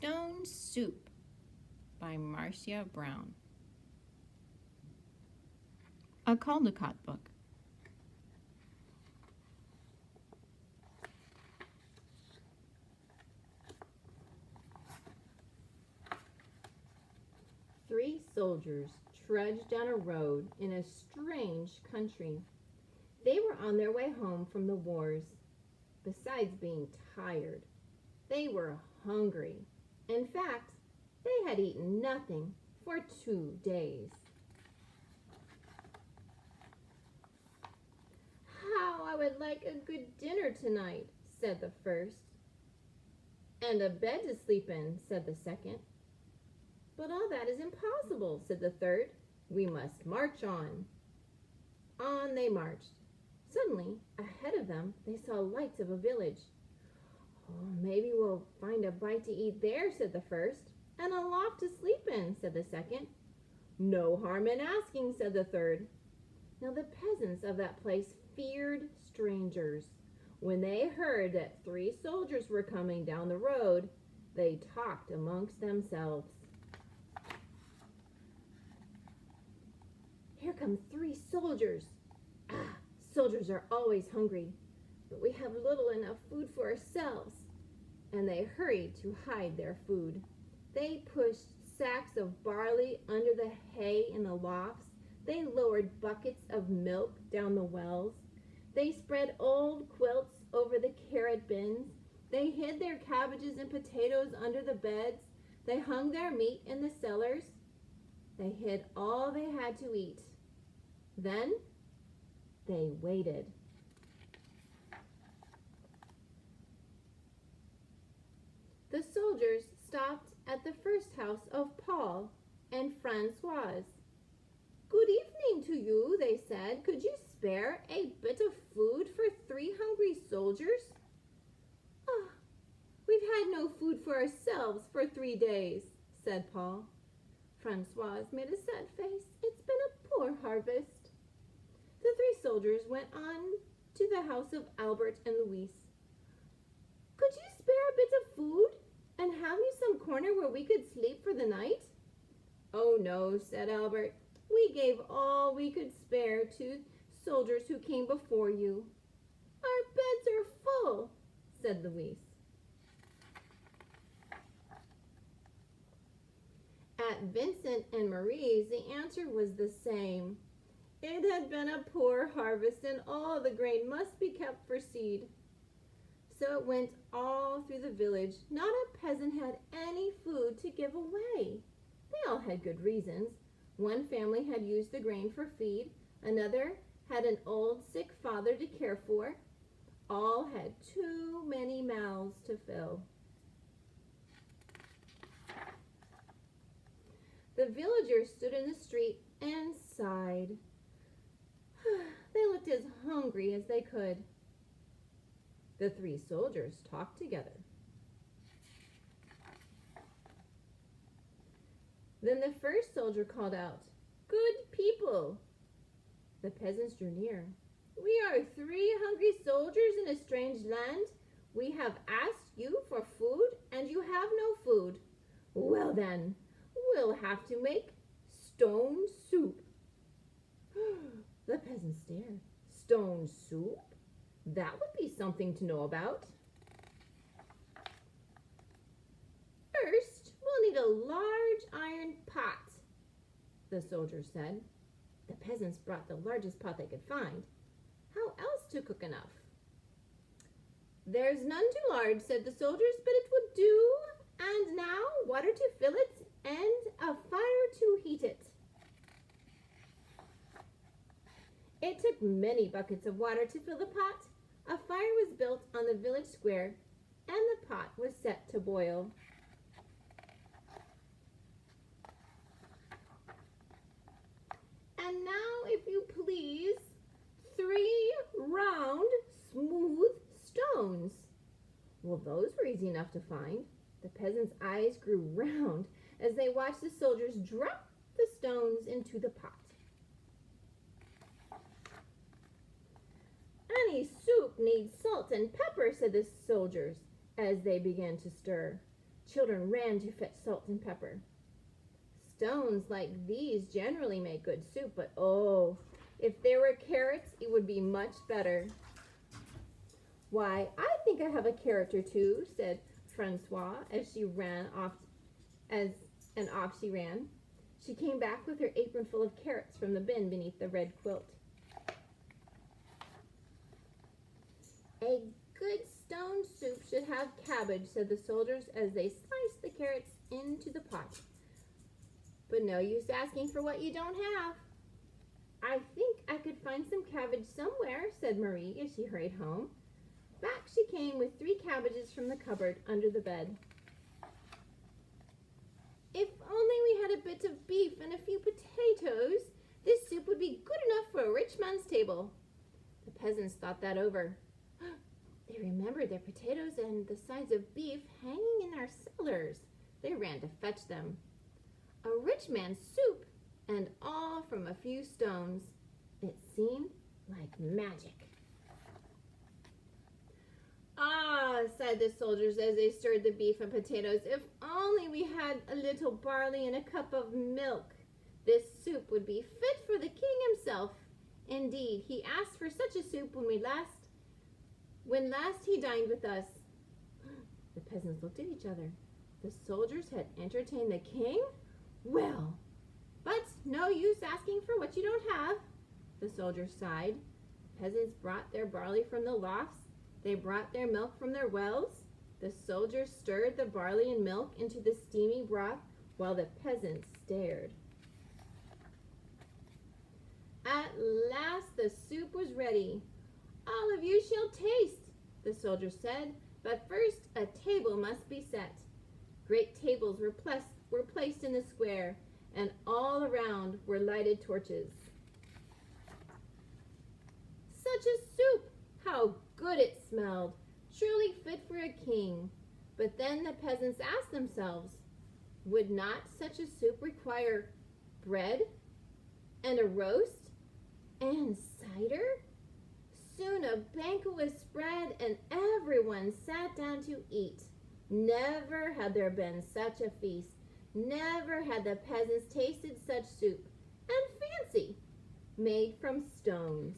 Stone Soup by Marcia Brown. A Caldecott book. Three soldiers trudged down a road in a strange country. They were on their way home from the wars. Besides being tired, they were hungry. In fact, they had eaten nothing for 2 days. "How I would like a good dinner tonight," said the first. "And a bed to sleep in," said the second. "But all that is impossible," said the third. "We must march on." On they marched. Suddenly, ahead of them, they saw lights of a village. "Oh, maybe we'll find a bite to eat there," said the first. "And a loft to sleep in," said the second. "No harm in asking," said the third. Now the peasants of that place feared strangers. When they heard that 3 soldiers were coming down the road, they talked amongst themselves. "Here come 3 soldiers. Ah, soldiers are always hungry, but we have little enough food for ourselves." And they hurried to hide their food. They pushed sacks of barley under the hay in the lofts. They lowered buckets of milk down the wells. They spread old quilts over the carrot bins. They hid their cabbages and potatoes under the beds. They hung their meat in the cellars. They hid all they had to eat. Then they waited. The soldiers stopped at the first house of Paul and Francoise. "Good evening to you," they said. "Could you spare a bit of food for 3 hungry soldiers?" "Ah, we've had no food for ourselves for 3 days," said Paul. Francoise made a sad face. "It's been a poor harvest." The 3 soldiers went on to the house of Albert and Louise. "Could you spare a bit of food and have you some corner where we could sleep for the night?" "Oh no," said Albert. "We gave all we could spare to soldiers who came before you." "Our beds are full," said Louise. At Vincent and Marie's, the answer was the same. It had been a poor harvest, and all the grain must be kept for seed. So it went all through the village. Not a peasant had any food to give away. They all had good reasons. One family had used the grain for feed. Another had an old sick father to care for. All had too many mouths to fill. The villagers stood in the street and sighed. They looked as hungry as they could. The 3 soldiers talked together. Then the first soldier called out, "Good people." The peasants drew near. "We are 3 hungry soldiers in a strange land. We have asked you for food, and you have no food. Well then, we'll have to make stone soup." The peasants stared. "Stone soup? That would be something to know about." "First, we'll need a large iron pot," the soldiers said. The peasants brought the largest pot they could find. How else to cook enough? "There's none too large," said the soldiers, "but it would do. And now water to fill it and a fire to heat it." It took many buckets of water to fill the pot. A fire was built on the village square, and the pot was set to boil. "And now, if you please, 3 round, smooth stones." Well, those were easy enough to find. The peasants' eyes grew round as they watched the soldiers drop the stones into the pot. "Any soup needs salt and pepper," said the soldiers as they began to stir. Children ran to fetch salt and pepper. Stones like these generally make good soup, but oh, if there were carrots, it would be much better. Why, I think I have a carrot or two, said Francois as she ran off, and off she ran. She came back with her apron full of carrots from the bin beneath the red quilt. A good stone soup should have cabbage, said the soldiers as they sliced the carrots into the pot. But no use asking for what you don't have. I think I could find some cabbage somewhere, said Marie as she hurried home. Back she came with 3 cabbages from the cupboard under the bed. If only we had a bit of beef and a few potatoes, this soup would be good enough for a rich man's table. The peasants thought that over. They remembered their potatoes and the sides of beef hanging in their cellars. They ran to fetch them. A rich man's soup, and all from a few stones. It seemed like magic. Ah, sighed the soldiers as they stirred the beef and potatoes. If only we had a little barley and a cup of milk. This soup would be fit for the king himself. Indeed, he asked for such a soup when last he dined with us. The peasants looked at each other. The soldiers had entertained the king? Well, but no use asking for what you don't have. The soldiers sighed. Peasants brought their barley from the lofts. They brought their milk from their wells. The soldiers stirred the barley and milk into the steamy broth while the peasants stared. At last the soup was ready. All of you shall taste, the soldiers said, but first a table must be set. Great tables were placed in the square, and all around were lighted torches. Such a soup! How good it smelled! Truly fit for a king. But then the peasants asked themselves, would not such a soup require bread and a roast and cider? Soon a banquet was spread and everyone sat down to eat. Never had there been such a feast. Never had the peasants tasted such soup, and fancy, made from stones.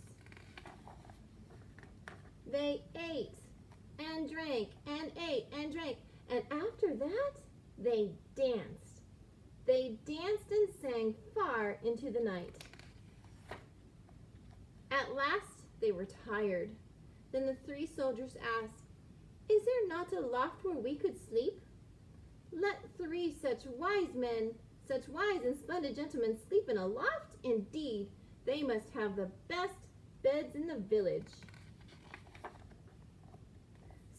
They ate and drank and ate and drank, and after that, they danced. They danced and sang far into the night. At last, they were tired. Then the 3 soldiers asked, is there not a loft where we could sleep? Let 3 such wise men, such wise and splendid gentlemen sleep in a loft? Indeed, they must have the best beds in the village.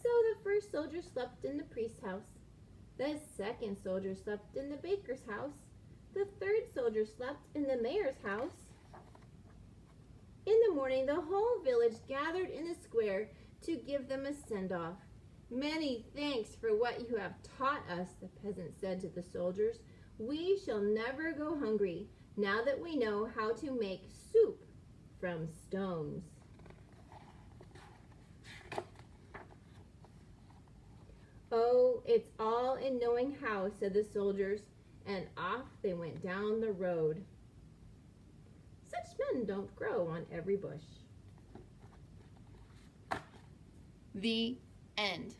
So the first soldier slept in the priest's house. The second soldier slept in the baker's house. The third soldier slept in the mayor's house. In the morning, the whole village gathered in the square to give them a send-off. Many thanks for what you have taught us, the peasant said to the soldiers. We shall never go hungry now that we know how to make soup from stones. Oh, it's all in knowing how, said the soldiers, and off they went down the road. Such men don't grow on every bush. The end.